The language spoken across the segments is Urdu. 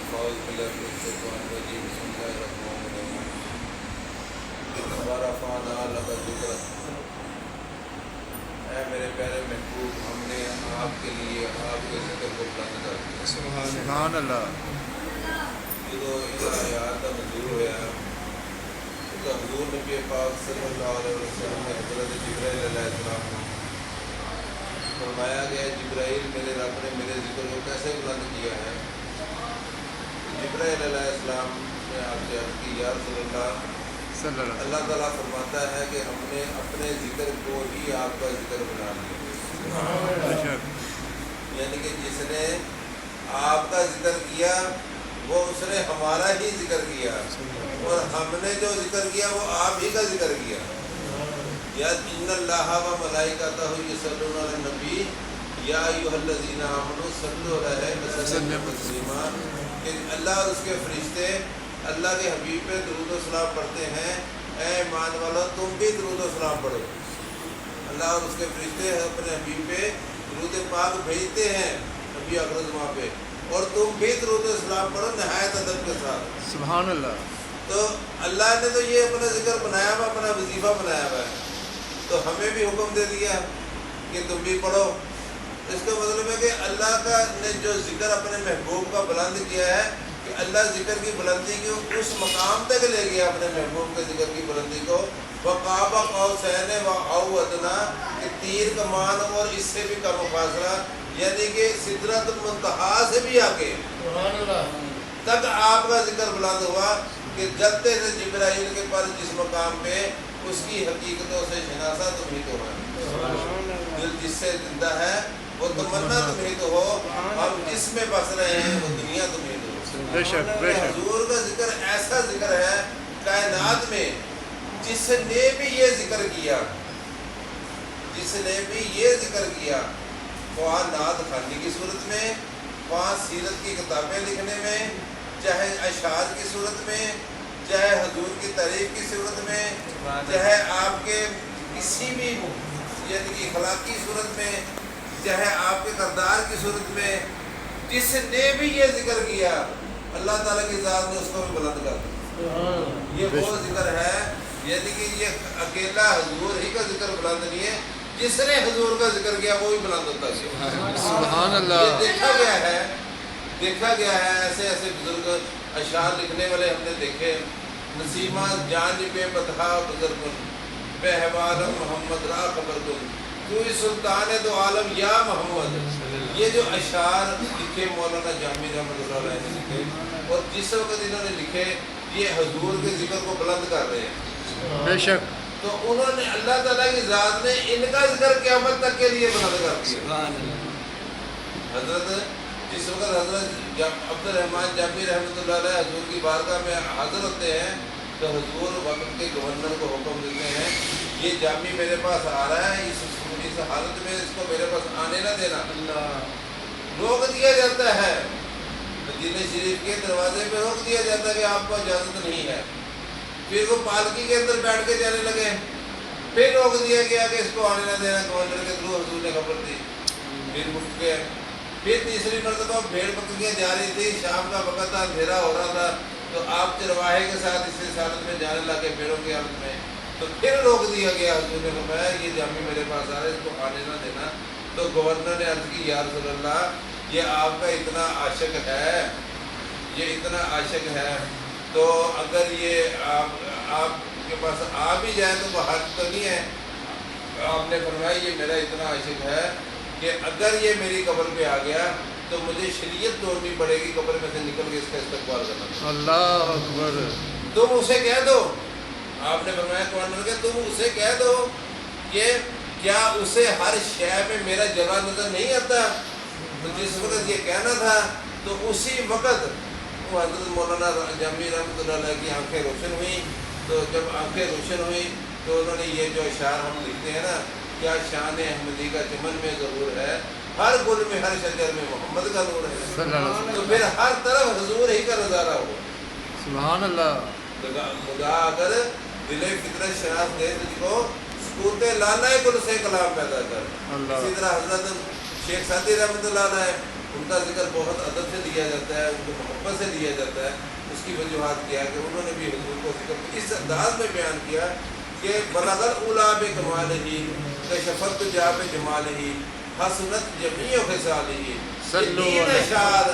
أعوذ بالله من الشيطان الرجيم بسم الله الرحمن الرحيم ورفعنا لك ذکرک اے میرے پیارے محبوب ہم نے آپ کے لیے آپ کے ذکر کو بلند کر دیا سبحان اللہ جو آیات کا نزول ہوا تو حضور نبی پاک صلی اللہ علیہ وسلم نے حضرت جبرائیل علیہ السلام کو فرمایا گیا جبرائیل میرے رب نے میرے ذکر کو کیسے بلند کیا ہے؟ جبرائیل علیہ السلام نے آپ سے عرض کی یا رسول اللہ صلی اللہ اللہ تعالیٰ فرماتا ہے کہ ہم نے اپنے ذکر کو ہی آپ کا ذکر بنا لیا، علیہ یعنی کہ جس نے آپ کا ذکر کیا وہ اس نے ہمارا ہی ذکر کیا، اور ہم نے جو ذکر کیا وہ آپ ہی کا ذکر کیا۔ یا ان اللہ و ملائکتہ یصلون علی النبی یا ایھا الذین آمنوا صلوا علیہ وسلم تسلیما، کہ اللہ اور اس کے فرشتے اللہ کے حبیب پہ درود و سلام پڑھتے ہیں، اے ایمان والو تم بھی درود و سلام پڑھو۔ اللہ اور اس کے فرشتے اپنے حبیب پہ درود پاک بھیجتے ہیں نبی اکرم وہاں پہ، اور تم بھی درود و سلام پڑھو نہایت ادب کے ساتھ۔ سبحان اللہ تو اللہ نے تو یہ اپنا ذکر بنایا ہوا، اپنا وظیفہ بنایا ہوا ہے، تو ہمیں بھی حکم دے دیا کہ تم بھی پڑھو۔ اس کا مطلب ہے کہ اللہ کا نے جو ذکر اپنے محبوب کا بلند کیا ہے کہ اللہ ذکر کی بلندی کو اس مقام تک لے گیا، اپنے محبوب کے ذکر کی بلندی کو وقاب قوسین و او ادنا، کہ تیر کمان اور اس سے بھی کم فاصلہ، یعنی کہ سدرۃ المنتہا سے بھی آگے تک آپ کا ذکر بلند ہوا کہ جلتے تھے جبرائیل کے پاس جس مقام پہ اس کی حقیقتوں سے شناسا تم ہی تو ہے، دل جس سے زندہ ہے وہ تمنا تم ہی تو ہو، ہم جس میں بس رہے ہیں وہ دنیا تم ہی تو ہو۔ بے شک بے شک حضور کا ذکر ایسا ذکر ہے کائنات میں جس نے بھی یہ ذکر کیا، جس نے بھی یہ ذکر کیا، خواہ نعت خوانی کی صورت میں، خواہ سیرت کی کتابیں لکھنے میں، چاہے اشعار کی صورت میں، چاہے حضور کی تعریف کی صورت میں، چاہے آپ کے کسی بھی یعنی کہ اخلاقی صورت میں، چاہے آپ کے کردار کی صورت میں، جس نے بھی یہ ذکر کیا اللہ تعالیٰ کی ذات نے اس کو بھی بلند کر دیا۔ یہ وہ ذکر ہے، یعنی کہ یہ اکیلا حضور ہی کا ذکر بلند نہیں ہے، جس نے حضور کا ذکر کیا وہ بھی بلند ہوتا ہے۔ سبحان اللہ یہ دیکھا گیا ہے ایسے ایسے بزرگ اشعار لکھنے والے ہم نے دیکھے، نسیمہ جانب بطحا گزر کن بہوال محمد را خبر کن کوئی سلطان دو عالم یا محمد، یہ جو اشعار لکھے مولانا جامی رحمۃ اللہ علیہ نے لکھے، اور جس وقت انہوں نے لکھے یہ حضور کے ذکر کو بلند کر رہے ہیں۔ بے شک تو انہوں نے اللہ تعالیٰ کی ذات نے ان کا ذکر قیامت تک کے لیے بلند کر دیا۔ حضرت جس وقت حضرت عبد الرحمن جامی رحمۃ اللہ علیہ حضور کی بارگاہ میں حاضر ہوتے ہیں تو حضور وقت کے گورنر کو حکم دیتے ہیں یہ جامی میرے پاس آ رہا ہے، اس حالت میں اس کو میرے پاس آنے نہ دینا۔ روک دیا جاتا ہے، مدینہ شریف کے دروازے پہ روک دیا جاتا ہے کہ آپ کو اجازت نہیں ہے۔ پھر وہ پالکی کے اندر بیٹھ کے جانے لگے، پھر روک دیا گیا کہ اس کو آنے نہ دینا، گورنر کے تھرو حضور نے خبر دی۔ پھر رک گئے، پھر تیسری مرتبہ بھیڑ بکریاں جا رہی تھی، شام کا وقت تھا، اندھیرا ہو رہا تھا، تو آپ چرواہے کے ساتھ اس حالت میں جانے لگے بھیڑوں کی حالت میں، تو پھر روک دیا گیا۔ حضور نے فرمایا یہ جامی میرے پاس آ رہا ہے، اس کو آنے نہ دینا۔ تو گورنر نے عرض کی یا رسول اللہ یہ آپ کا اتنا عاشق ہے، یہ اتنا عاشق ہے، تو اگر یہ آپ کے پاس آ بھی جائے تو وہ حق تو نہیں ہے۔ آپ نے فرمایا یہ میرا اتنا عاشق ہے کہ اگر یہ میری قبر پہ آ گیا تو مجھے شریعت توڑنی پڑے گی، قبر میں سے نکل کے اس کا استقبال کرنا۔ اللہ اکبر تم اسے کہہ دو، آپ نے فرمایا گورنر کے تم اسے کہہ دو کہ کیا اسے ہر شے میں میرا جلوہ نظر نہیں آتا؟ تو جس وقت یہ کہنا تھا تو اسی وقت وہ حضرت مولانا جامی رحمۃ اللہ علیہ کی آنکھیں روشن ہوئیں۔ تو جب آنکھیں روشن ہوئیں تو انہوں نے یہ جو اشعار ہم لکھتے ہیں نا، کیا شان احمدی کا چمن میں ضرور ہے، ہر گل میں ہر شجر میں محمد کا نور ہے، تو پھر ہر طرف حضور ہی کا نظارہ ہوا۔ سبحان اللہ خدا اگر دل فطرت شناس دے تجھ کو سکوت لانا گل سے کلام پیدا کر۔ اسی طرح حضرت شیخ سعدی رحمۃ اللہ علیہ ان کا ذکر بہت ادب سے لیا جاتا ہے، ان کو محبت سے لیا جاتا ہے. اس کی وجوہات کیا کہ انہوں نے بھی حضور کو ذکر اس انداز میں بیان کیا کہ بلغ الاولیٰ بکمالہ کشفت جا بجمالہ حسنت جمیع خصالہ. یہ تین اشعار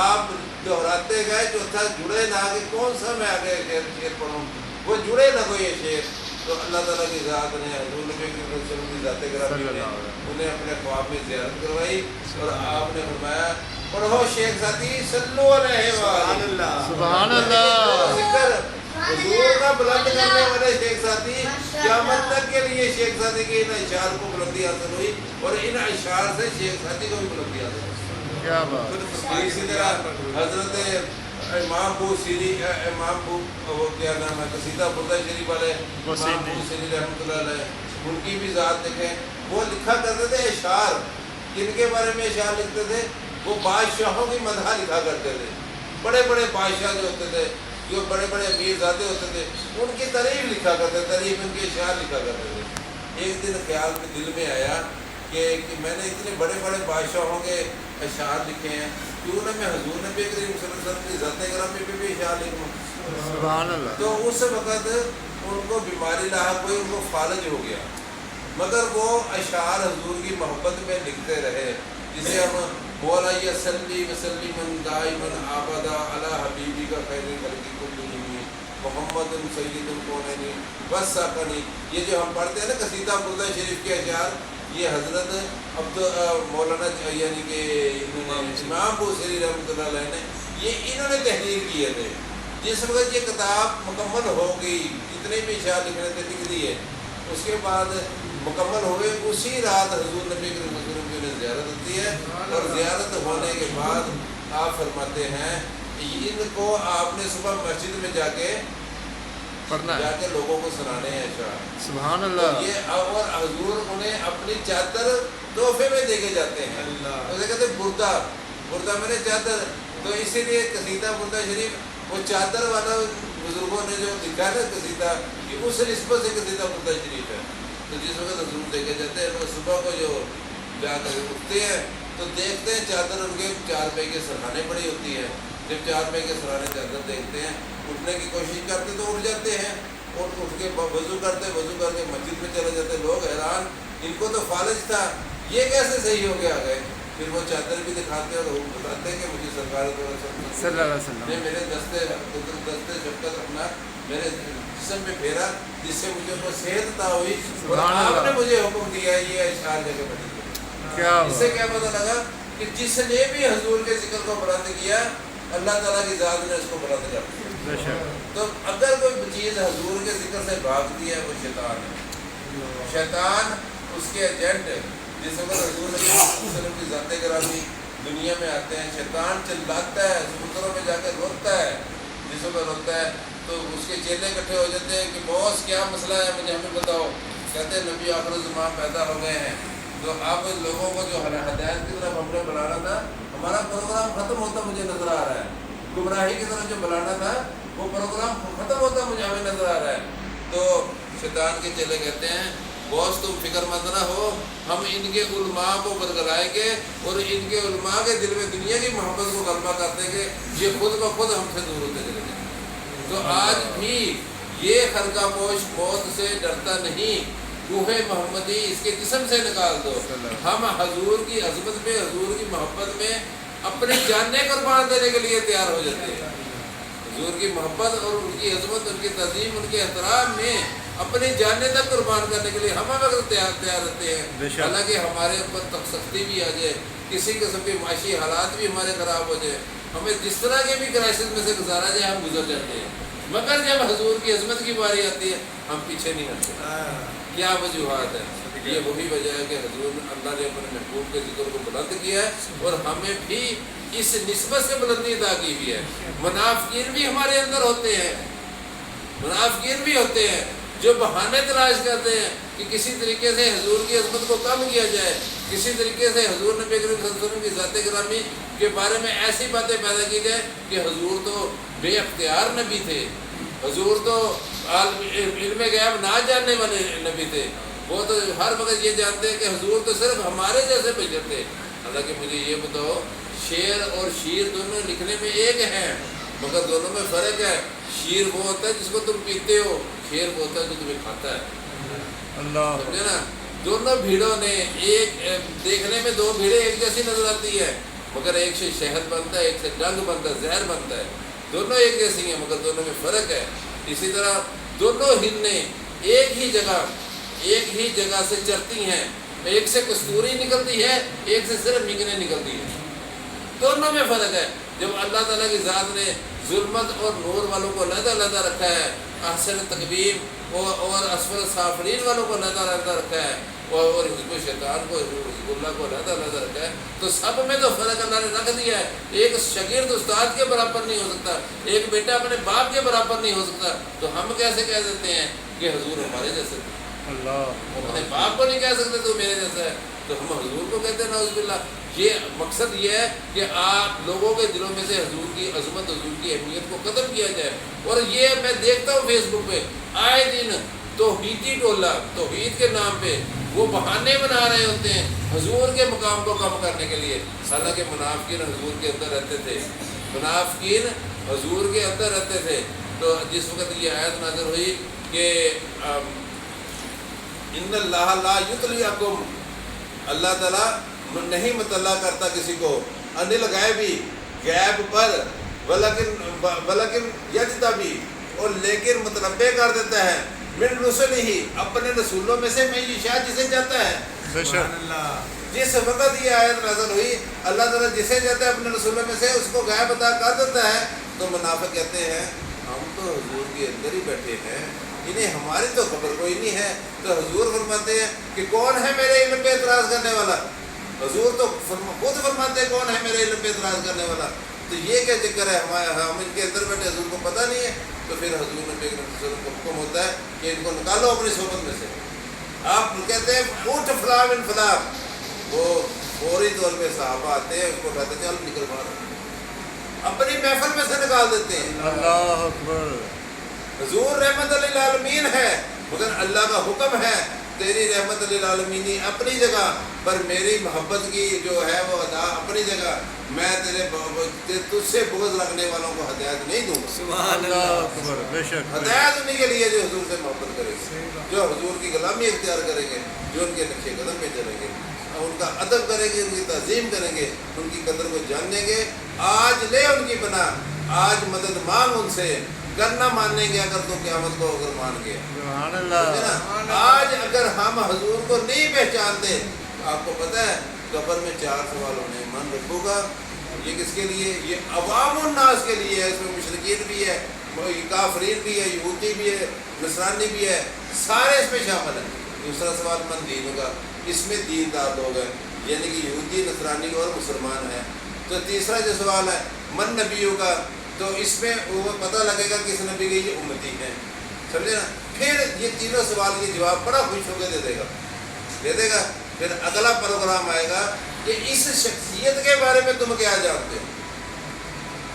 آپ دہراتے گئے جو تھا جڑے نہ کہ کون سا میں آگے شعر پڑھوں، وہ جڑے نہ کوئی شعر. تو اللہ تعالیٰ کی ذات نے حضور نبی کریم صلی اللہ علیہ وسلم کی ذات گرامی نے انہیں اپنے خواب میں زیارت کروائی اور آپ نے فرمایا پڑھو شیخ ساتھی صلو علیہ وآلہ. سبحان اللہ. ذکر حضور کا بلند کرنے والے شیخ ساتھی قیامت تک کے لیے شیخ ساتھی کے ان اشعار کو بلندی حاصل ہوئی اور ان اشعار سے شیخ ساتھی کو بھی بلندی حاصل ہوئی. کیا بات. اسی طرح حضرت امام بوصیری، امام وہ کیا نام ہے قصیدہ بردہ شریف والے امام بوصیری رحمۃ اللہ علیہ، ان کی بھی ذات دیکھیں. وہ لکھا کرتے تھے اشعار. کن کے بارے میں اشعار لکھتے تھے؟ وہ بادشاہوں کی مدح لکھا کرتے تھے. بڑے بڑے بادشاہ جو ہوتے تھے، جو بڑے بڑے امیر زادے ہوتے تھے، ان کی تعریف لکھا کرتے، تعریف ان کے اشعار لکھا کرتے تھے. ایک دن خیال میں دل میں آیا کہ میں نے اتنے بڑے بڑے بادشاہوں کے اشعار لکھے ہیں، کیوں نہ میں حضور نبی کریم صلی اللہ علیہ وسلم کی ذات گرامی پہ بھی اشعار لکھوں. سبحان اللہ. تو اس وقت ان کو بیماری لاحق ہوئی، ان کو فالج ہو گیا، مگر وہ اشعار حضور کی محبت میں لکھتے رہے، جسے ہم مولا صلی وسلم دائما ابدا علی حبیبی کا خیر خلق کلہم محمد سید الکونین وساقنی. یہ جو ہم پڑھتے ہیں نا قصیدہ بردہ شریف کے اشعار، یہ حضرت مولانا یعنی کہ امام بوصیری رحمۃ اللہ علیہ نے یہ انہوں نے تحریر کیے تھے. جس وقت یہ کتاب مکمل ہو گئی، جتنے بھی اشعار لکھنے تھے لکھ دیے، اس کے بعد مکمل ہوئے اسی رات حضور نبی کریم صلی اللہ علیہ وسلم کی زیارت ہوتی ہے. اور زیارت ہونے کے بعد آپ فرماتے ہیں ان کو آپ نے صبح مسجد میں جا کے لوگوں کو سنانے ہیں اشعار. سبحان اللہ. یہ اور حضور انہیں اپنی چادر تحفے میں دے کے جاتے ہیں. اسے کہتے ہیں بردہ میں نے چادر. تو اسی لیے قصیدہ بردہ شریف وہ چادر والا بزرگوں نے جو لکھا ہے قصیدہ، کہ اس نسبت سے قصیدہ بردہ شریف ہے. تو جس وقت حضور دے کے جاتے ہیں، تو صبح کو جو جا کر اٹھتے ہیں تو دیکھتے ہیں چادر ان کے 4 پے کے سرہانے پڑی ہوتی ہے. جب 4 پے کے سرہانے چادر دیکھتے ہیں، اٹھنے کی کوشش کرتے تو اٹھ جاتے ہیں، اور اٹھ کے وضو کر کے مسجد میں چلے جاتے. لوگ حیران، ان کو تو فالج تھا، یہ کیسے صحیح ہو کے آ گئے. پھر وہ چادر بھی دکھاتے اور وہ بتاتے کہ مجھے سرکار صلی اللہ علیہ وسلم نے میرے دستے شفقت اپنا میرے جسم میں پھیرا، جس سے مجھے وہ صحت عطا ہوئی، اور آپ نے مجھے حکم دیا یہ اشعار لے کے پڑھی. اس سے کیا پتہ لگا کہ جس نے بھی حضور کے ذکر کو بلند کیا، اللہ تعالیٰ کی ذات نے اس کو بلند کر دیا. تو اگر کوئی چیز حضور کے ذکر سے بھاگتی ہے وہ شیطان ہے. شیطان اس کے ایجنٹ ہے. جس وقت حضور صلی اللہ علیہ وسلم کی ذات گرامی دنیا میں آتے ہیں، شیطان چلاتا ہے، سمندروں میں جا کے روتا ہے. جس وقت روتا ہے تو اس کے چیلے اکٹھے ہو جاتے ہیں کہ باس کیا مسئلہ ہے، مجھے ہمیں بتاؤ. کہتے ہیں نبی آخر الزمان پیدا ہو گئے ہیں. تو اب لوگوں کو جو ہدایت کی طرف ہم نے بلانا تھا، ہمارا پروگرام ختم ہوتا مجھے نظر آ رہا ہے. گمراہی کی طرف جو بلانا تھا وہ پروگرام ختم ہوتا مجھے ہمیں نظر آ رہا ہے. تو شیطان کے چیلے کہتے ہیں باس تم فکر مت نہ ہو، ہم ان کے علماء کو برگلائیں گے اور ان کے علماء کے دل میں دنیا کی محبت کو غلبہ کر دیں گے، یہ خود بخود ہم سے دور ہوتے چلے جائیں. تو آج بھی یہ خرقہ پوش موت سے ڈرتا نہیں. کوہ محمدی اس کے جسم سے نکال دو. ہم حضور کی عظمت میں، حضور کی محبت میں اپنی جانیں قربان دینے کے لیے تیار ہو جاتے ہیں. حضور کی محبت اور ان کی عظمت، ان کی تعظیم، ان کے احترام میں اپنی جانیں تک قربان کرنے کے لیے ہم وقت تیار رہتے ہیں. حالانکہ ہمارے اوپر تک سختی بھی آ جائے، کسی قسم کے معاشی حالات بھی ہمارے خراب ہو جائے، ہمیں جس طرح کے بھی کرائسس میں سے گزارا جائے ہم گزر جاتے ہیں. مگر جب حضور کی عظمت کی باری آتی ہے ہم پیچھے نہیں ہٹتے. کیا وجوہات ہے؟ یہ وہی وجہ ہے کہ حضور اللہ نے اپنے محبوب کے ذکر کو بلند کیا ہے اور ہمیں بھی اس نسبت سے بلندی عطا کی ہوئی ہے. منافقین بھی ہمارے اندر ہوتے ہیں، منافقین بھی ہوتے ہیں جو بہانے تلاش کرتے ہیں کہ کسی طریقے سے حضور کی عظمت کو کم کیا جائے، کسی طریقے سے حضور نبی کریم صلی اللہ علیہ وسلم کی ذات گرامی کے بارے میں ایسی باتیں پیدا کی جائے کہ حضور تو بے اختیار نبی تھے، حضور تو علم غیب نہ جاننے والے نبی تھے. وہ تو ہر وقت یہ جانتے ہیں کہ حضور تو صرف ہمارے جیسے بشر تھے. حالانکہ مجھے یہ بتاؤ شیر اور شیر دونوں لکھنے میں ایک ہیں مگر دونوں میں فرق ہے. شیر وہ ہوتا ہے جس کو تم پیتے ہو, شیر وہ ہوتا ہے جو تمہیں کھاتا ہے. اللہ سمجھے نا. دونوں بھیڑوں نے ایک دیکھنے میں دو بھیڑیں ایک جیسی نظر آتی ہے مگر ایک سے شہد بنتا ہے, ایک سے ڈنگ بنتا ہے, زہر بنتا ہے. دونوں ایک جیسی ہیں مگر دونوں میں فرق ہے. اسی طرح دونوں ہرنیں ایک ہی جگہ سے چرتی ہیں. ایک سے کستوری نکلتی ہے, ایک سے صرف مگنے نکلتی ہے. دونوں میں فرق ہے. جب اللہ تعالیٰ کی ذات نے ظلمت اور نور والوں کو علیحدہ علیحدہ رکھا ہے, احسن تقویم اور اسفل سافلین والوں کو علیحدہ علیحدہ رکھا ہے, اور حزب شیطان کو, حزب اللہ کو علیحدہ علیحدہ رکھا ہے, تو سب میں تو فرق اللہ نے رکھ دیا ہے. ایک شاگرد استاد کے برابر نہیں ہو سکتا, ایک بیٹا اپنے باپ کے برابر نہیں ہو سکتا. تو ہم کیسے کہہ دیتے ہیں کہ حضور ہمارے جیسے تھے؟ اللہ اپنے باپ کو نہیں کہہ سکتے تو میرے جیسا ہے, تو ہم حضور کو کہتے ہیں نعوذ باللہ. یہ مقصد یہ ہے کہ آپ لوگوں کے دلوں میں سے حضور کی عظمت, حضور کی اہمیت کو ختم کیا جائے. اور یہ میں دیکھتا ہوں فیس بک پہ آئے دن توحیدی ٹولہ, توحید کے نام پہ وہ بہانے بنا رہے ہوتے ہیں حضور کے مقام کو کم کرنے کے لیے. حالانکہ منافقین حضور کے اندر رہتے تھے, منافقین حضور کے اندر رہتے تھے. تو جس وقت یہ آیت نازل ہوئی کہ ان اللہ لا یطلعکم, اللہ تعالیٰ نہیں مطلع کرتا کسی کو, ان الغیبی, غیب پر, ولیکن یجتبی, اور لیکن متنبع کر دیتا ہے, من رسلہ, اپنے رسولوں میں سے من یشاء, جسے چاہتا ہے. سبحان اللہ. جس وقت یہ آیت نازل ہوئی اللہ تعالیٰ جسے چاہتا ہے اپنے رسولوں میں سے اس کو غیب عطا کر دیتا ہے. تو منافق کہتے ہیں ہم تو حضور کے اندر ہی بیٹھے ہیں, انہیں ہماری تو خبر کوئی نہیں ہے. تو حضور فرماتے ہیں کہ کون ہے میرے علم پہ اعتراض کرنے والا. حضور تو خود فرماتے ہیں کون ہے میرے علم پہ اعتراض کرنے والا. تو یہ کیا چکر ہے, ہم ان کے اندر بیٹھے, حضور کو پتہ نہیں ہے. تو پھر حضور نبی کریم صلی اللہ علیہ وسلم کو حکم ہوتا ہے کہ ان کو نکالو اپنی صحبت میں سے. آپ کہتے ہیں اٹھ فلاں بن فلاں, وہ فوری طور پہ صحابہ آتے ہیں, اس کو کہتے ہیں چل نکل باہر, اپنی محفل میں سے نکال دیتے ہیں. اللہ اکبر. حضور رحمت للعالمین ہے مگر اللہ کا حکم ہے تیری رحمت للعالمینی اپنی جگہ پر, میری محبت کی جو ہے وہ ادا اپنی جگہ. میں تجھ سے بغض رکھنے والوں کو ہدایت نہیں دوں گا. سبحان اللہ اللہ. اکبر. بے شک ہدایت انہیں کے لیے جو حضور سے محبت کریں گے, جو حضور کی غلامی اختیار کریں گے, جو ان کے نقش قدم پہ چلیں گے, ان کا ادب کریں گے, ان کی تعظیم کریں گے, ان کی قدر کو جانیں گے. آج لے ان کی پناہ, آج مدد مانگ ان سے, کرنا مانیں گے اگر تو قیامت کو اگر مان گے. سبحان اللہ. آج اگر ہم حضور کو نہیں پہچانتے, آپ کو پتہ ہے قبر میں 4 سوال ہونے, من رکھو گا یہ کس کے لیے, یہ عوام الناس کے لیے ہے. اس میں مشرکین بھی ہے, کافرین بھی ہے, یہودی بھی ہے, نصرانی بھی ہے, سارے اس میں شامل ہیں. دوسرا سوال من دین ہوگا, اس میں دیندار لوگ ہیں, یعنی کہ یہودی, نصرانی اور مسلمان ہیں. تو تیسرا جو سوال ہے من نبی ہوگا, تو اس میں وہ پتہ لگے گا کس نبی کے یہ امتی ہیں. سمجھے نا. پھر یہ تینوں سوال کے جواب بڑا خوش ہو کے دے دے گا. پھر اگلا پروگرام آئے گا کہ اس شخصیت کے بارے میں تم کیا جانتے ہو.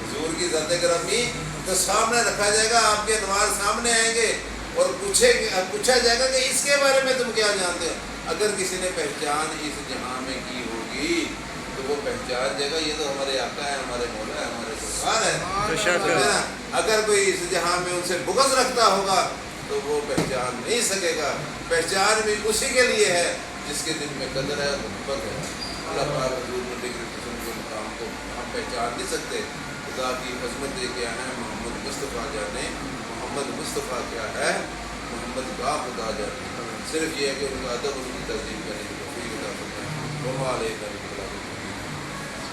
حضور کی ذات گرامی تو سامنے رکھا جائے گا, آپ کے انوار سامنے آئیں گے اور پوچھا جائے گا کہ اس کے بارے میں تم کیا جانتے ہو. اگر کسی نے پہچان اس جہاں میں کی ہوگی تو وہ پہچان جائے گا یہ تو ہمارے آقا ہے, ہمارے مولا ہے, ہمارے سرکار بے شک. ہے. اگر کوئی اس جہاں میں ان سے بغض رکھتا ہوگا تو وہ پہچان نہیں سکے گا. پہچان بھی اسی کے لیے ہے جس کے دل میں قدر ہے, محبت ہے. اللہ پاک حضور نبی کریم صلی اللہ علیہ وسلم کے مقام کو ہم پہچان نہیں سکتے. خدا کی عظمت دے کے آنا ہے, محمد مصطفیٰ جانے, محمد مصطفیٰ کیا ہے, محمد کا خدا جانے. صرف یہ ہے کہ ان کا ادب, ان کی تہذیب کرنے کی توفیق عطا فرمائے. وما علیکم.